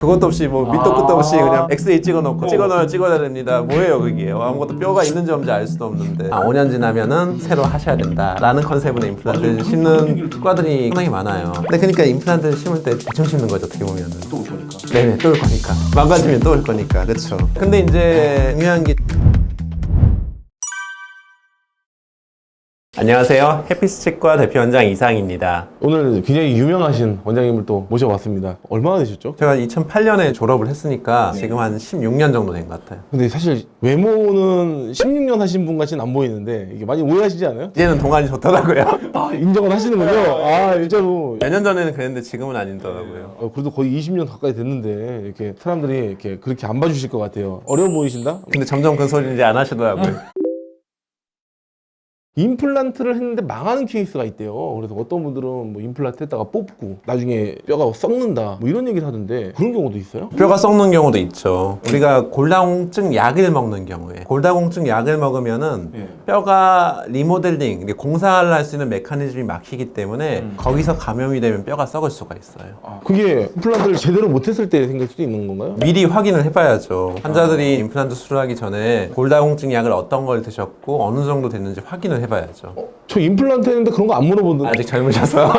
그것도 없이 뭐 밑도 끝도 없이 그냥 엑스레이 찍어놓고 찍어야 됩니다. 뭐예요 그게? 아무것도 뼈가 있는지 없는지 알 수도 없는데 5년 지나면은 새로 하셔야 된다라는 컨셉의 임플란트를 심는 과들이 상당히 많아요. 근데 그러니까 임플란트를 심을 때 대충 심는 거죠 어떻게 보면은. 또 올 거니까. 네네 또 올 거니까. 망가지면 또 올 거니까 그렇죠. 근데 이제 중요한 게 안녕하세요. 해피스 치과 대표 원장 이상입니다. 오늘 굉장히 유명하신 원장님을 또 모셔봤습니다. 얼마나 되셨죠? 제가 2008년에 졸업을 했으니까 지금 한 16년 정도 된 것 같아요. 근데 사실 외모는 16년 하신 분 같이는 안 보이는데 이게 많이 오해하시지 않아요? 이제는 동안이 좋더라고요. 아, 인정은 하시는군요. 아, 일자로. 몇 년 전에는 그랬는데 지금은 아니더라고요. 그래도 거의 20년 가까이 됐는데 이렇게 사람들이 이렇게 그렇게 안 봐주실 것 같아요. 어려워 보이신다? 근데 점점 그 소리 이제 안 하시더라고요. 임플란트를 했는데 망하는 케이스가 있대요. 그래서 어떤 분들은 뭐 임플란트 했다가 뽑고 나중에 뼈가 썩는다 뭐 이런 얘기를 하던데 그런 경우도 있어요? 뼈가 썩는 경우도 있죠. 우리가 골다공증 약을 먹는 경우에 골다공증 약을 먹으면은 뼈가 리모델링, 공사를 할 수 있는 메커니즘이 막히기 때문에 거기서 감염이 되면 뼈가 썩을 수가 있어요. 그게 임플란트를 제대로 못했을 때 생길 수도 있는 건가요? 미리 확인을 해봐야죠. 환자들이 임플란트 수술을 하기 전에 골다공증 약을 어떤 걸 드셨고 어느 정도 됐는지 확인을 해봐야죠. 저 임플란트 했는데 그런 거 안 물어보는데 아직 젊으셔서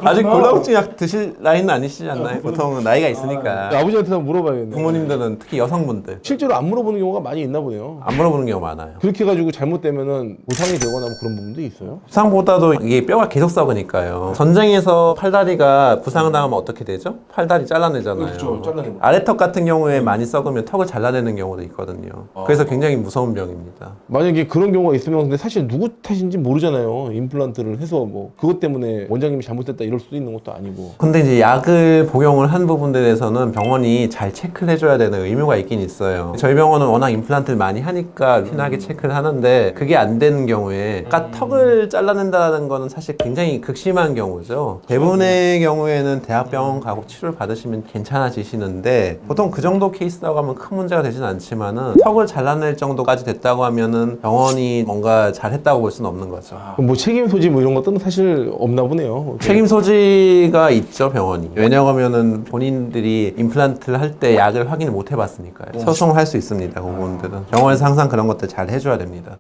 아직 골다공증 약 드실 나이는 아니시지 않나요? 보통 나이가 있으니까. 아버지한테 한번 물어봐야겠네. 부모님들은 특히 여성분들 실제로 안 물어보는 경우가 많이 있나 보네요. 안 물어보는 경우 많아요. 그렇게 해가지고 잘못되면은 부상이 되거나 뭐 그런 부분도 있어요? 부상보다도 이게 뼈가 계속 썩으니까요. 전쟁에서 팔다리가 부상당하면 어떻게 되죠? 팔다리 잘라내잖아요. 그렇죠. 잘라내고. 아래턱 같은 경우에 많이 썩으면 턱을 잘라내는 경우도 있거든요. 그래서 굉장히 무서운 병입니다. 만약에 그런 경우가 있으면 근데 사실 누구 탓인지 모르잖아요. 임플란트를 해서 뭐 그것 때문에 원장님이 잘못됐다 이럴 수도 있는 것도 아니고. 근데 이제 약을 복용을 한 부분들에서는 병원이 잘 체크를 해줘야 되는 의무가 있긴 있어요. 저희 병원은 워낙 임플란트를 많이 하니까 피나게 체크를 하는데 그게 안 되는 경우에 그러니까 턱을 잘라낸다는 거는 사실 굉장히 극심한 경우죠. 대부분의 경우에는 대학병원 가고 치료를 받으시면 괜찮아지시는데 보통 그 정도 케이스라고 하면 큰 문제가 되진 않지만은 턱을 잘라낼 정도까지 됐다고 하면은 병원이 뭔가 잘했다고 볼 수는 없는 거죠. 그럼 뭐 책임 소지 뭐 이런 것들은 사실 없나 보네요. 책임 소지가 있죠, 병원이. 왜냐하면은 본인들이 임플란트를 할 때 약을 확인을 못 해봤으니까요. 소송을 할 수 있습니다, 그 부분들은. 병원에서 항상 그런 것들 잘 해줘야 됩니다.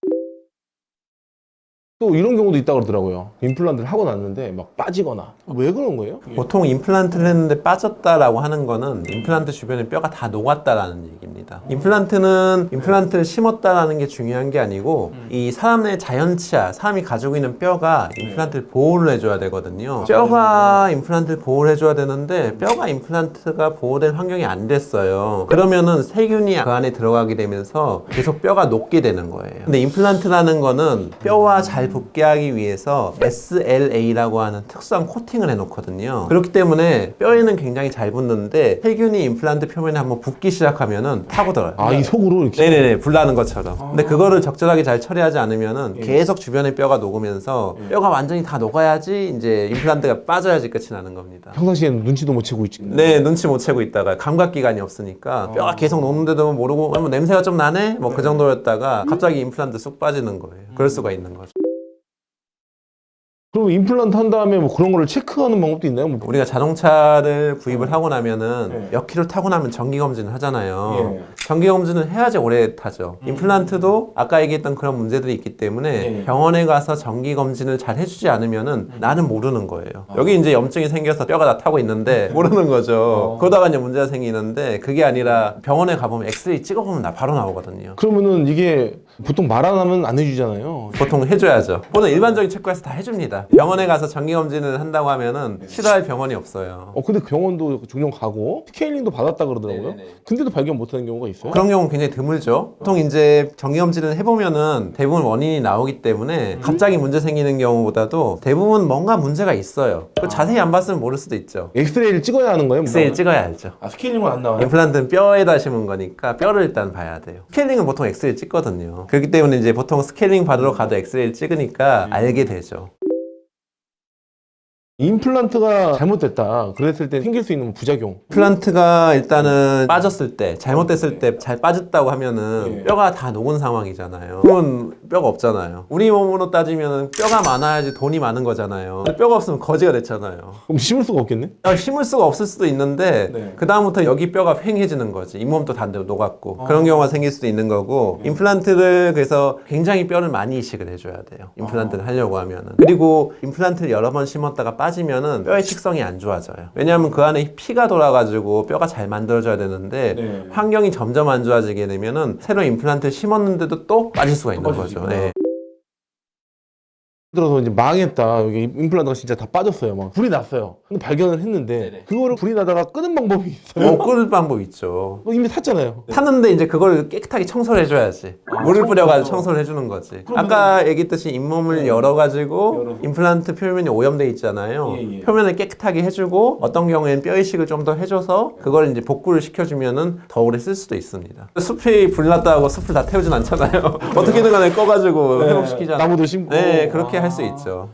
또 이런 경우도 있다고 그러더라고요. 임플란트를 하고 났는데 막 빠지거나. 왜 그런 거예요? 보통 임플란트를 했는데 빠졌다라고 하는 거는 임플란트 주변에 뼈가 다 녹았다라는 얘기입니다. 임플란트를 심었다라는 게 중요한 게 아니고 이 사람의 자연치아, 사람이 가지고 있는 뼈가 임플란트를 보호를 해줘야 되거든요. 뼈가 임플란트를 보호를 해줘야 되는데 뼈가 임플란트가 보호된 환경이 안 됐어요. 그러면은 세균이 그 안에 들어가게 되면서 계속 뼈가 녹게 되는 거예요. 근데 임플란트라는 거는 뼈와 잘 붙게 하기 위해서 SLA라고 하는 특수한 코팅을 해놓거든요. 그렇기 때문에 뼈에는 굉장히 잘 붙는데 세균이 임플란트 표면에 한번 붙기 시작하면은 타고들어요. 아, 이 속으로 이렇게. 네네네, 불나는 것처럼. 근데 그거를 적절하게 잘 처리하지 않으면은 계속 주변에 뼈가 녹으면서 뼈가 완전히 다 녹아야지 이제 임플란트가 빠져야지 끝이 나는 겁니다. 평상시에는 눈치도 못 채고 있지. 네, 눈치 못 채고 있다가 감각기관이 없으니까 뼈가 계속 녹는데도 모르고 뭐 냄새가 좀 나네? 뭐 그 정도였다가 갑자기 임플란트 쑥 빠지는 거예요. 그럴 수가 있는 거죠. 그럼 임플란트 한 다음에 뭐 그런 거를 체크하는 방법도 있나요? 뭐 우리가 자동차를 구입을 하고 나면은 몇 킬로 타고 나면 정기 검진을 하잖아요. 정기 검진을 해야지 오래 타죠. 임플란트도 아까 얘기했던 그런 문제들이 있기 때문에 병원에 가서 정기 검진을 잘 해주지 않으면은 나는 모르는 거예요. 여기 이제 염증이 생겨서 뼈가 다 타고 있는데 모르는 거죠. 그러다가 이제 문제가 생기는데 그게 아니라 병원에 가보면 엑스레이 찍어보면 바로 나오거든요. 그러면은 이게 보통 말 안 하면 안 해주잖아요. 보통 해줘야죠. 보통 일반적인 치과에서 다 해줍니다. 병원에 가서 정기검진을 한다고 하면은 싫어할 병원이 없어요. 근데 병원도 종종 가고 스케일링도 받았다 그러더라고요. 근데도 발견 못하는 경우가 있어요? 그런 경우는 굉장히 드물죠. 보통 이제 정기검진을 해보면은 대부분 원인이 나오기 때문에 갑자기 문제 생기는 경우보다도 대부분 뭔가 문제가 있어요. 자세히 안 봤으면 모를 수도 있죠. 엑스레이를 찍어야 하는 거예요? 엑스레이 찍어야 알죠. 스케일링은 안 나와요? 임플란트는 뼈에다 심은 거니까 뼈를 일단 봐야 돼요. 스케일링은 보통 엑스레이 찍거든요. 그렇기 때문에 이제 보통 스케일링 받으러 가도 엑스레이를 찍으니까 알게 되죠. 임플란트가 잘못됐다 그랬을 때 생길 수 있는 부작용. 임플란트가 일단은 빠졌을 때, 잘못됐을 때 잘 빠졌다고 하면은 뼈가 다 녹은 상황이잖아요. 그러면 뼈가 없잖아요. 우리 몸으로 따지면 뼈가 많아야지 돈이 많은 거잖아요. 근데 뼈가 없으면 거지가 됐잖아요. 그럼 심을 수가 없겠네? 심을 수가 없을 수도 있는데 그 다음부터 여기 뼈가 휑해지는 거지. 잇몸도 다 녹았고 그런 경우가 생길 수도 있는 거고 임플란트를 그래서 굉장히 뼈를 많이 이식을 해줘야 돼요. 임플란트를 하려고 하면은. 그리고 임플란트를 여러 번 심었다가 빠지면은 뼈의 식성이 안 좋아져요. 왜냐하면 그 안에 피가 돌아가지고 뼈가 잘 만들어져야 되는데 환경이 점점 안 좋아지게 되면은 새로 임플란트를 심었는데도 또 빠질 수가 있는 거죠. 네. 들어서 이제 망했다. 여기 임플란트가 진짜 다 빠졌어요. 막 불이 났어요. 근데 발견을 했는데 그거를 불이 나다가 끄는 방법이 있어요. 끊을 방법 있죠. 이미 탔잖아요. 탔는데 이제 그걸 깨끗하게 청소를 해줘야지. 물을 뿌려가지고 청소를 해주는 거지. 아까 얘기했듯이 잇몸을 열어가지고 임플란트 표면이 오염돼 있잖아요. 표면을 깨끗하게 해주고 어떤 경우에는 뼈 이식을 좀 더 해줘서 그걸 이제 복구를 시켜주면은 더 오래 쓸 수도 있습니다. 숲이 불났다고 숲을 다 태우진 않잖아요. 어떻게든 간에 꺼가지고 회복시키잖아요. 나무도 심고. 네, 그렇게 할 수 있죠.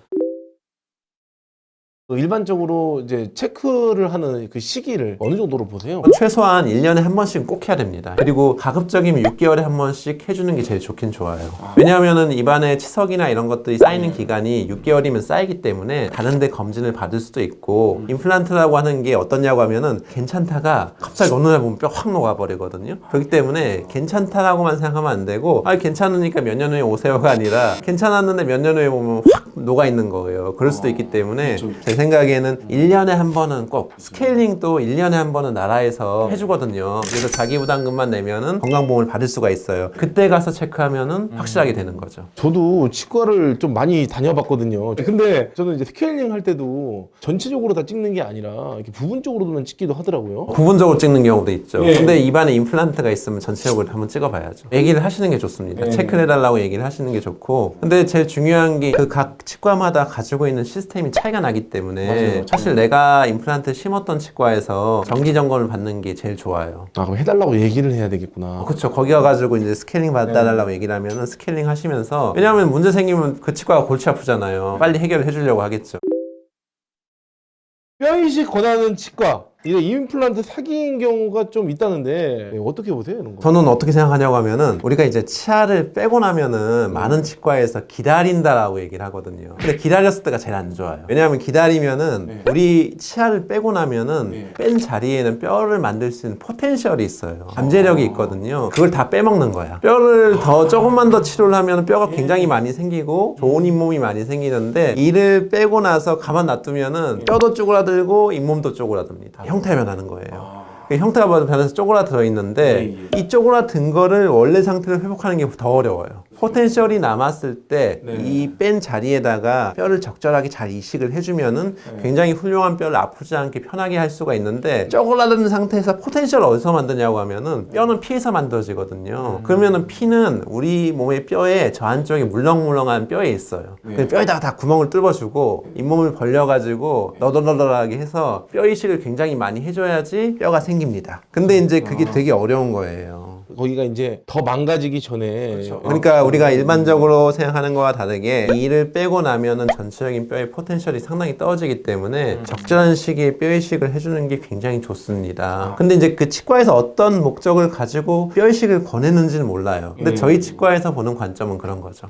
일반적으로 이제 체크를 하는 그 시기를 어느 정도로 보세요? 최소한 1년에 한 번씩 꼭 해야 됩니다. 그리고 가급적이면 6개월에 한 번씩 해주는 게 제일 좋긴 좋아요. 왜냐하면 입안에 치석이나 이런 것들이 쌓이는 기간이 6개월이면 쌓이기 때문에 다른 데 검진을 받을 수도 있고 임플란트라고 하는 게 어떠냐고 하면은 괜찮다가 갑자기 어느 날 보면 뼈 확 녹아버리거든요. 그렇기 때문에 괜찮다라고만 생각하면 안 되고 괜찮으니까 몇 년 후에 오세요가 아니라 괜찮았는데 몇 년 후에 보면 확 녹아 있는 거예요. 그럴 수도 있기 때문에 제 생각에는 1년에 한 번은 꼭 스케일링도 1년에 한 번은 나라에서 해주거든요. 그래서 자기 부담금만 내면은 건강보험을 받을 수가 있어요. 그때 가서 체크하면은 확실하게 되는 거죠. 저도 치과를 좀 많이 다녀봤거든요. 근데 저는 이제 스케일링 할 때도 전체적으로 다 찍는 게 아니라 이렇게 부분적으로만 찍기도 하더라고요. 부분적으로 찍는 경우도 있죠. 근데 입안에 임플란트가 있으면 전체적으로 한번 찍어봐야죠. 얘기를 하시는 게 좋습니다. 체크를 해달라고 얘기를 하시는 게 좋고. 근데 제일 중요한 게 그 각 치과마다 가지고 있는 시스템이 차이가 나기 때문에 맞아요. 사실 내가 임플란트 심었던 치과에서 정기 점검을 받는 게 제일 좋아요. 아, 그럼 해달라고 얘기를 해야 되겠구나. 그렇죠. 거기 가가지고 이제 스케일링 받아달라고 얘기를 하면은 스케일링 하시면서 왜냐하면 문제 생기면 그 치과가 골치 아프잖아요. 빨리 해결을 해주려고 하겠죠. 뼈이식 권하는 치과 이게 임플란트 사기인 경우가 좀 있다는데 어떻게 보세요 이런 거? 저는 어떻게 생각하냐고 하면은 우리가 이제 치아를 빼고 나면은 많은 치과에서 기다린다라고 얘기를 하거든요. 근데 기다렸을 때가 제일 안 좋아요. 왜냐하면 기다리면은 우리 치아를 빼고 나면은 뺀 자리에는 뼈를 만들 수 있는 포텐셜이 있어요. 잠재력이 있거든요. 그걸 다 빼먹는 거야. 뼈를 더 조금만 더 치료를 하면 뼈가 굉장히 많이 생기고 좋은 잇몸이 많이 생기는데 이를 빼고 나서 가만 놔두면은 뼈도 쪼그라들고 잇몸도 쪼그라듭니다. 형태가 변하는 거예요. 형태가 변해서 쪼그라들어 있는데 이 쪼그라든 거를 원래 상태로 회복하는 게 더 어려워요. 포텐셜이 남았을 때 이 뺀 자리에다가 뼈를 적절하게 잘 이식을 해주면은 굉장히 훌륭한 뼈를 아프지 않게 편하게 할 수가 있는데 쪼그라든 상태에서 포텐셜을 어디서 만드냐고 하면은 뼈는 피에서 만들어지거든요. 그러면은 피는 우리 몸의 뼈에 저 안쪽에 물렁물렁한 뼈에 있어요. 뼈에다가 다 구멍을 뚫어주고 잇몸을 벌려가지고 너덜너덜하게 해서 뼈 이식을 굉장히 많이 해줘야지 뼈가 생깁니다. 근데 이제 그게 되게 어려운 거예요. 거기가 이제 더 망가지기 전에 그러니까 우리가 일반적으로 생각하는 거와 다르게 이를 빼고 나면은 전체적인 뼈의 포텐셜이 상당히 떨어지기 때문에 적절한 시기에 뼈 이식을 해주는 게 굉장히 좋습니다. 근데 이제 그 치과에서 어떤 목적을 가지고 뼈 이식을 권했는지는 몰라요. 근데 저희 치과에서 보는 관점은 그런 거죠.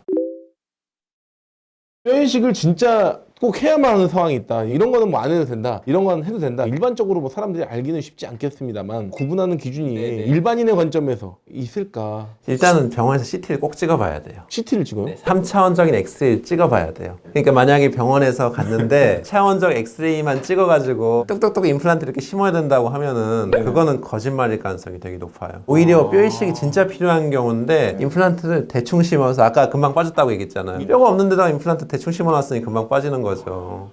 뼈이식을 진짜 꼭 해야만 하는 상황이 있다. 이런 거는 뭐 안 해도 된다. 이런 건 해도 된다. 일반적으로 뭐 사람들이 알기는 쉽지 않겠습니다만 구분하는 기준이 일반인의 관점에서 있을까? 일단은 병원에서 CT를 꼭 찍어봐야 돼요. CT를 찍어요? 3차원적인 엑스레이를 찍어봐야 돼요. 그러니까 만약에 병원에서 갔는데 차원적 엑스레이만 찍어가지고 뚝뚝뚝 임플란트 이렇게 심어야 된다고 하면은 그거는 거짓말일 가능성이 되게 높아요. 오히려 뼈 이식이 진짜 필요한 경우인데 임플란트를 대충 심어서 아까 금방 빠졌다고 얘기했잖아요. 뼈가 없는 데다가 임플란트 대충 심어놨으니 금방 빠지는 거죠.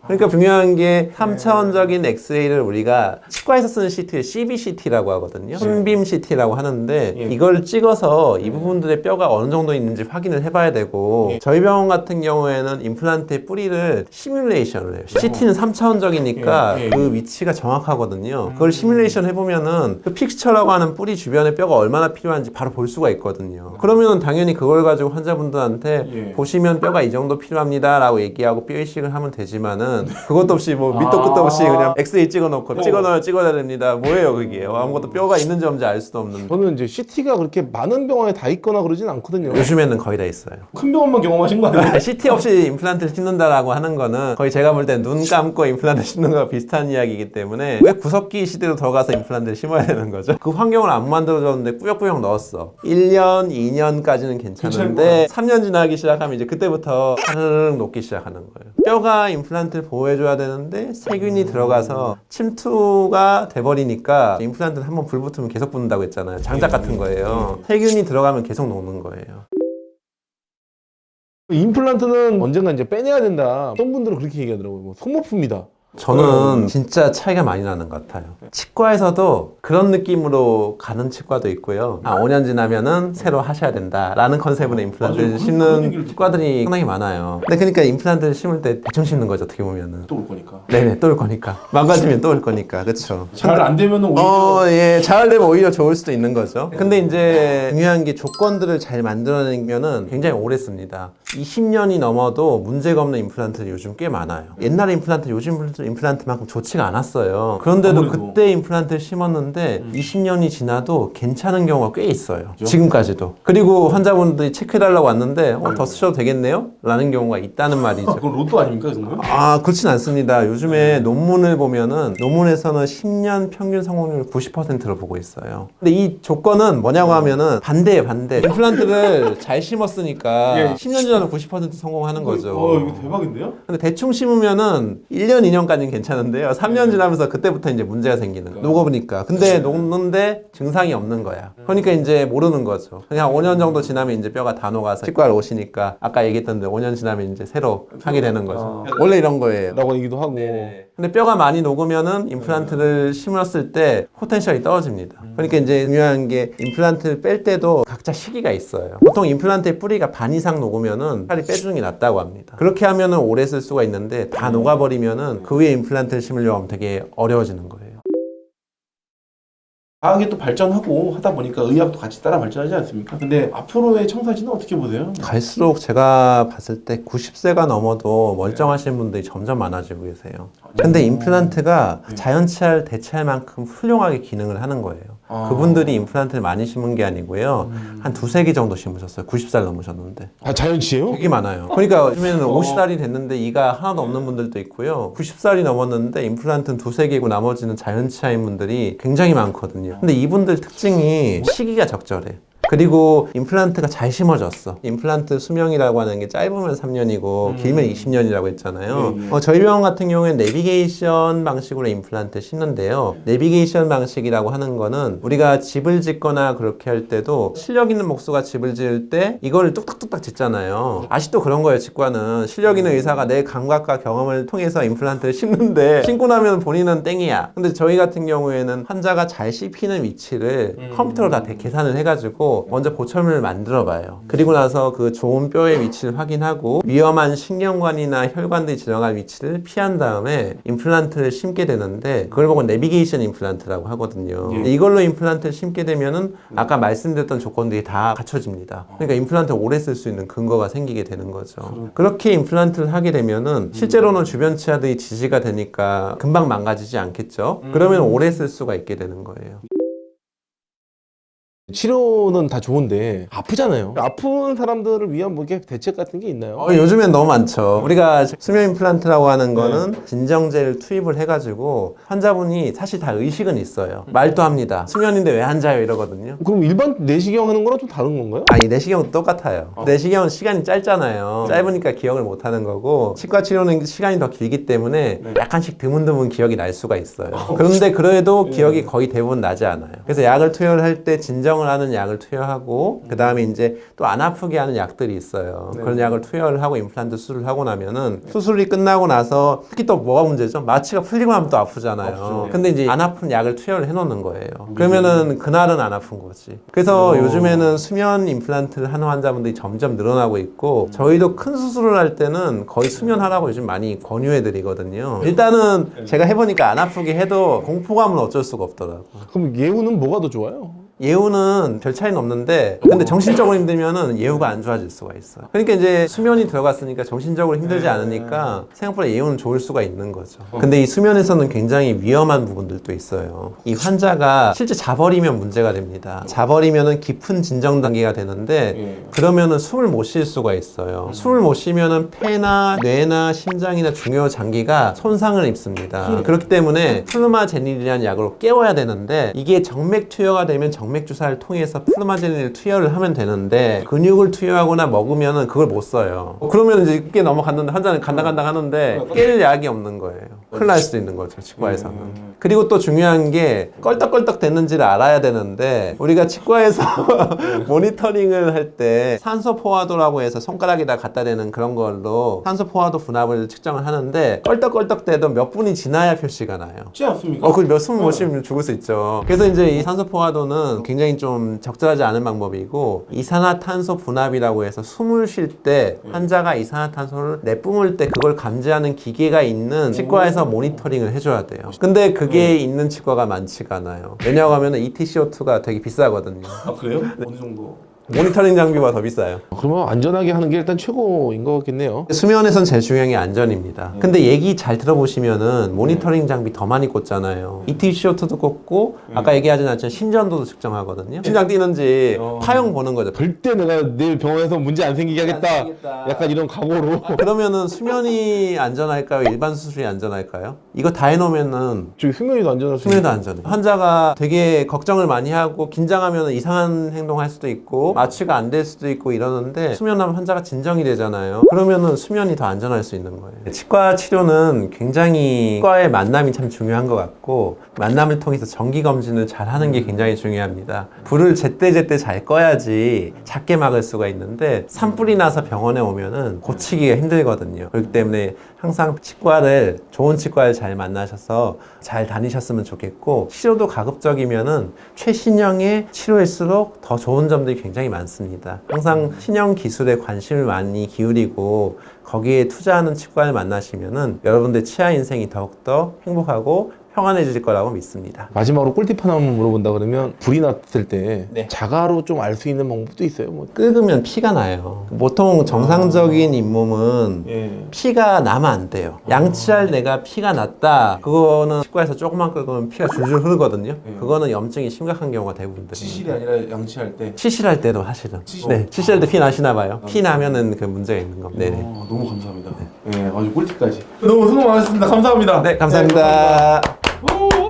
그러니까 중요한 게 3차원적인 엑스레이를 우리가 치과에서 쓰는 CT를 CBCT라고 하거든요. 순빔 CT라고 하는데 이걸 찍어서 이 부분들의 뼈가 어느 정도 있는지 확인을 해봐야 되고 저희 병원 같은 경우에는 임플란트의 뿌리를 시뮬레이션을 해요. CT는 3차원적이니까 그 위치가 정확하거든요. 그걸 시뮬레이션 해보면은 그 픽스처라고 하는 뿌리 주변에 뼈가 얼마나 필요한지 바로 볼 수가 있거든요. 그러면 당연히 그걸 가지고 환자분들한테 보시면 뼈가 이 정도 필요합니다 라고 얘기하고 뼈 이식을 하면 하면 되지만은 그것도 없이 뭐 밑도 끝도 없이 그냥 엑스레이 찍어놓고 찍어야 됩니다. 뭐예요 그게? 아무것도 뼈가 있는지 없는지 알 수도 없는데. 저는 이제 CT가 그렇게 많은 병원에 다 있거나 그러진 않거든요. 요즘에는 거의 다 있어요. 큰 병원만 경험하신 거 아니에요? CT 없이 임플란트를 심는다라고 하는 거는 거의 제가 볼 때 눈 감고 임플란트 심는 거랑 비슷한 이야기이기 때문에 왜 구석기 시대로 들어가서 임플란트를 심어야 되는 거죠? 그 환경을 안 만들어줬는데 꾸역꾸역 넣었어. 1년, 2년까지는 괜찮은데 3년 지나기 시작하면 이제 그때부터 하르륵 녹기 시작하는 거예요. 뼈가 임플란트를 보호해줘야 되는데 세균이 들어가서 침투가 돼버리니까 임플란트는 한번 불 붙으면 계속 붙는다고 했잖아요. 장작 같은 거예요. 세균이 들어가면 계속 녹는 거예요. 임플란트는 언젠가 이제 빼내야 된다. 어떤 분들은 그렇게 얘기하더라고요. 뭐 소모품이다. 저는 진짜 차이가 많이 나는 것 같아요. 치과에서도 그런 느낌으로 가는 치과도 있고요. 5년 지나면은 새로 하셔야 된다라는 컨셉으로 임플란트를 심는 치과들이 상당히 많아요. 근데 그러니까 임플란트를 심을 때 대충 심는 거죠, 어떻게 보면은. 또 올 거니까. 네네, 또 올 거니까. 망가지면 또 올 거니까, 그렇죠. 잘 안 되면 오히려 예, 잘 되면 오히려 좋을 수도 있는 거죠. 근데 이제 중요한 게 조건들을 잘 만들어내면은 굉장히 오래 씁니다. 20년이 넘어도 문제가 없는 임플란트들이 요즘 꽤 많아요. 옛날에 임플란트, 요즘 임플란트만큼 좋지가 않았어요. 그런데도 아무래도. 그때 임플란트를 심었는데 20년이 지나도 괜찮은 경우가 꽤 있어요. 지금까지도. 그리고 환자분들이 체크해달라고 왔는데 더 쓰셔도 되겠네요? 라는 경우가 있다는 말이죠. 그건 로또 아닙니까, 그 정도면? 그렇진 않습니다. 요즘에 논문을 보면은 논문에서는 10년 평균 성공률 90%를 보고 있어요. 근데 이 조건은 뭐냐고 하면은 반대예요, 반대. 임플란트를 잘 심었으니까 10년 지나도 90% 성공하는 거죠. 이거 대박인데요? 근데 대충 심으면은 1년, 2년까지는 괜찮은데요. 3년 지나면서 그때부터 이제 문제가 생기는 거예요. 녹아보니까. 근데 녹는데 증상이 없는 거야. 그러니까 이제 모르는 거죠. 그냥 5년 정도 지나면 이제 뼈가 다 녹아서 치과를 오시니까 아까 얘기했던 데 5년 지나면 이제 새로 하게 되는 거죠. 원래 이런 거예요. 라고 얘기도 하고. 근데 뼈가 많이 녹으면은 임플란트를 심었을 때 포텐셜이 떨어집니다. 그러니까 이제 중요한 게 임플란트를 뺄 때도 각자 시기가 있어요. 보통 임플란트의 뿌리가 반 이상 녹으면은 차라리 빼주는 게 낫다고 합니다. 그렇게 하면은 오래 쓸 수가 있는데 다 녹아버리면은 그 위에 임플란트를 심으려고 하면 되게 어려워지는 거예요. 과학이 또 발전하고 하다 보니까 의학도 같이 따라 발전하지 않습니까? 근데 앞으로의 청사진은 어떻게 보세요? 갈수록 제가 봤을 때 90세가 넘어도 멀쩡하신 분들이 점점 많아지고 계세요. 근데 임플란트가 자연치아를 대체할 만큼 훌륭하게 기능을 하는 거예요. 그분들이 임플란트를 많이 심은 게 아니고요. 한 2-3개 정도 심으셨어요. 90살 넘으셨는데. 자연치예요? 되게 많아요. 그러니까 요즘에는 50살이 됐는데 이가 하나도 없는 분들도 있고요. 90살이 넘었는데 임플란트는 2-3개고 나머지는 자연치아인 분들이 굉장히 많거든요. 근데 이분들 특징이 시기가 적절해. 그리고 임플란트가 잘 심어졌어. 임플란트 수명이라고 하는 게 짧으면 3년이고 길면 20년이라고 했잖아요. 저희 병원 같은 경우에는 내비게이션 방식으로 임플란트 심는데요. 내비게이션 방식이라고 하는 거는 우리가 집을 짓거나 그렇게 할 때도 실력 있는 목수가 집을 지을 때 이걸 뚝딱뚝딱 짓잖아요. 아직도 그런 거예요, 치과는. 실력 있는 의사가 내 감각과 경험을 통해서 임플란트를 심는데 심고 나면 본인은 땡이야. 근데 저희 같은 경우에는 환자가 잘 씹히는 위치를 컴퓨터로 다 계산을 해가지고 먼저 고철문을 만들어 봐요. 그리고 나서 그 좋은 뼈의 위치를 확인하고 위험한 신경관이나 혈관들이 지나갈 위치를 피한 다음에 임플란트를 심게 되는데 그걸 보고 내비게이션 임플란트라고 하거든요. 이걸로 임플란트를 심게 되면은 아까 말씀드렸던 조건들이 다 갖춰집니다. 그러니까 임플란트를 오래 쓸 수 있는 근거가 생기게 되는 거죠. 그렇게 임플란트를 하게 되면은 실제로는 주변 치아들이 지지가 되니까 금방 망가지지 않겠죠. 그러면 오래 쓸 수가 있게 되는 거예요. 치료는 다 좋은데 아프잖아요. 아픈 사람들을 위한 뭐 이렇게 대책 같은 게 있나요? 요즘엔 너무 많죠. 우리가 수면 임플란트라고 하는 거는 진정제를 투입을 해가지고 환자분이 사실 다 의식은 있어요. 말도 합니다. 수면인데 왜 앉아요? 이러거든요. 그럼 일반 내시경 하는 거랑 좀 다른 건가요? 아니, 내시경은 똑같아요. 내시경은 시간이 짧잖아요. 짧으니까 기억을 못 하는 거고 치과 치료는 시간이 더 길기 때문에 약간씩 드문드문 기억이 날 수가 있어요. 그런데 그래도 기억이 거의 대부분 나지 않아요. 그래서 약을 투여할 때 진정을 하는 약을 투여하고 그 다음에 이제 또 안 아프게 하는 약들이 있어요. 그런 약을 투여를 하고 임플란트 수술을 하고 나면은 수술이 끝나고 나서 특히 또 뭐가 문제죠? 마취가 풀리고 나면 또 아프잖아요. 근데 이제 안 아픈 약을 투여를 해놓는 거예요. 그러면은 그날은 안 아픈 거지. 그래서 요즘에는 수면 임플란트를 하는 환자분들이 점점 늘어나고 있고 저희도 큰 수술을 할 때는 거의 수면하라고 요즘 많이 권유해 드리거든요. 일단은 제가 해보니까 안 아프게 해도 공포감은 어쩔 수가 없더라고요. 그럼 예우는 뭐가 더 좋아요? 예후는 별 차이는 없는데 근데 정신적으로 힘들면은 예후가 안 좋아질 수가 있어요. 그러니까 이제 수면이 들어갔으니까 정신적으로 힘들지 않으니까 생각보다 예후는 좋을 수가 있는 거죠. 근데 이 수면에서는 굉장히 위험한 부분들도 있어요. 이 환자가 실제 자버리면 문제가 됩니다. 자버리면은 깊은 진정 단계가 되는데 그러면은 숨을 못 쉴 수가 있어요. 숨을 못 쉬면은 폐나 뇌나 심장이나 중요 장기가 손상을 입습니다. 그렇기 때문에 플루마제닐이라는 약으로 깨워야 되는데 이게 정맥 투여가 되면 정맥 주사를 통해서 플루마제닐을 투여를 하면 되는데 근육을 투여하거나 먹으면은 그걸 못 써요. 그러면 이제 깨 넘어갔는데 환자는 간당간당 하는데 깰 약이 없는 거예요. 큰일 날 수도 있는 거죠, 치과에서는. 그리고 또 중요한 게 껄떡껄떡 됐는지를 알아야 되는데 우리가 치과에서 모니터링을 할 때 산소 포화도라고 해서 손가락에다 갖다 대는 그런 걸로 산소 포화도 분압을 측정을 하는데 껄떡껄떡 돼도 몇 분이 지나야 표시가 나요. 쉽지 않습니까? 그 몇 숨 못 쉬면 죽을 수 있죠. 그래서 이제 이 산소 포화도는 굉장히 좀 적절하지 않은 방법이고 이산화탄소 분압이라고 해서 숨을 쉴 때 환자가 이산화탄소를 내뿜을 때 그걸 감지하는 기계가 있는 치과에서 모니터링을 해줘야 돼요. 근데 그게 있는 치과가 많지가 않아요. 왜냐고 하면 ETCO2가 되게 비싸거든요. 아 그래요? 어느 정도? 모니터링 장비가 더 비싸요. 그러면 안전하게 하는 게 일단 최고인 것 같겠네요. 수면에선 제일 중요한 게 안전입니다. 근데 얘기 잘 들어보시면은 모니터링 장비 더 많이 꽂잖아요. ETCO2도 꽂고 아까 얘기하지 않았지만 심전도도 측정하거든요. 심장 뛰는지 파형 보는 거죠. 절대 내가 내일 병원에서 문제 안 생기게 하겠다. 약간 이런 각오로. 그러면은 수면이 안전할까요? 일반 수술이 안전할까요? 이거 다 해놓으면은 저기 수면이도 안전할 수 수면도 안전해. 환자가 되게 걱정을 많이 하고 긴장하면 이상한 행동할 수도 있고 마취가 안 될 수도 있고 이러는데 수면하면 환자가 진정이 되잖아요. 그러면은 수면이 더 안전할 수 있는 거예요. 치과 치료는 굉장히 치과의 만남이 참 중요한 것 같고 만남을 통해서 정기 검진을 잘 하는 게 굉장히 중요합니다. 불을 제때제때 잘 꺼야지 작게 막을 수가 있는데 산불이 나서 병원에 오면은 고치기가 힘들거든요. 그렇기 때문에 항상 치과를 좋은 치과를 잘 만나셔서 잘 다니셨으면 좋겠고 치료도 가급적이면은 최신형의 치료일수록 더 좋은 점들이 굉장히 많습니다. 항상 신형 기술에 관심을 많이 기울이고 거기에 투자하는 치과를 만나시면은 여러분들 치아 인생이 더욱더 행복하고 평안해질 거라고 믿습니다. 마지막으로 꿀팁 하나만 물어본다 그러면 불이 났을 때 네. 자가로 좀 알 수 있는 방법도 있어요? 뭐. 끓으면 피가 나요. 보통 정상적인 잇몸은 피가 나면 안 돼요. 양치할 내가 피가 났다. 그거는 치과에서 조금만 끓으면 피가 줄줄 흐르거든요. 그거는 염증이 심각한 경우가 대부분입니다. 치실이 아니라 양치할 때. 치실할 때도 사실은. 네, 치실할 때 피 나시나 봐요. 피 나면은 그 문제가 있는 겁니다. 네네. 너무 감사합니다. 네, 아주 꿀팁까지. 너무 수고 많으셨습니다. 감사합니다. 네, 감사합니다. 오!